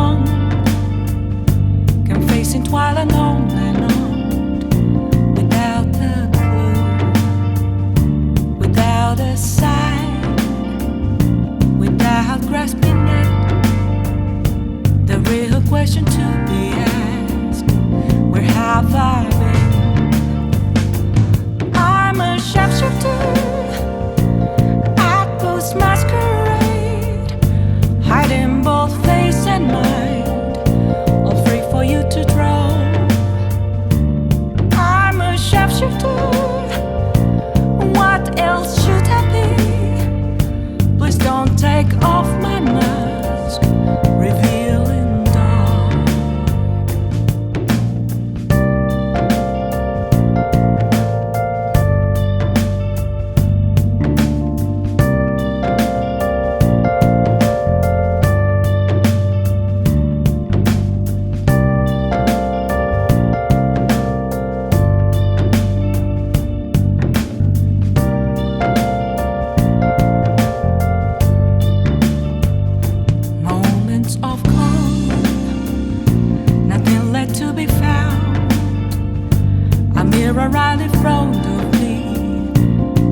young can face it while alone and on, without a clue, without a sign, without grasping it. The real question to be asked: where have I been? I'm a sharpshooter at post masquerade, hiding both face and mind, all free for you to draw. I'm a sharpshooter. What else should I be? Please don't take off my mask, revealing dark. Of calm, nothing left to be found. A mirror right in front of me,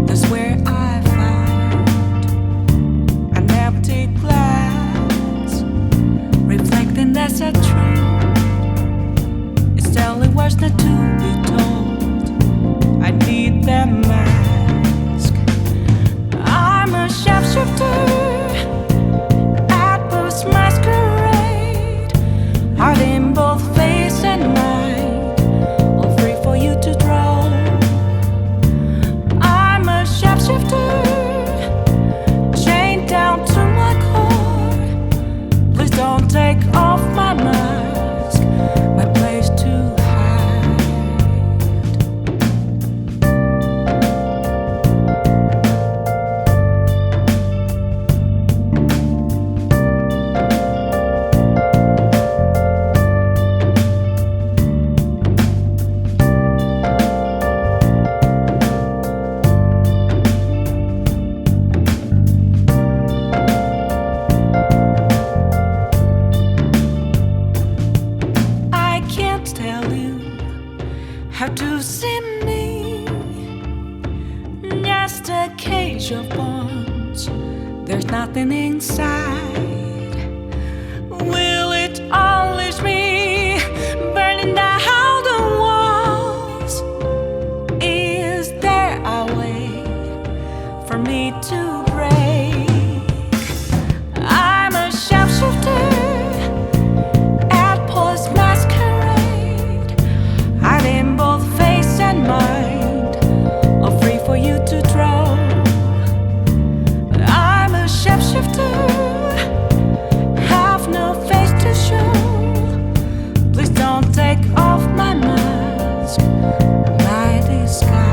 that's where I found an empty glass, reflecting that's a truth. It's telling words not to be told. I need that mask. I'm a sharpshooter masquerade, hiding both face and mind, all free for you to draw. I'm a sharpshooter, chained down to my core. Please don't take off my mask, my place to hide. Tell you how to see me, just a cage of bones. There's nothing inside. Will it unleash me, burning down the walls? Is there a way for me to break? I'm a sharpshooter at post masquerade, hiding both face and mind, all free for you to draw. I'm a shapeshifter, have no face to show. Please don't take off my mask, my disguise.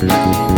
Thank you.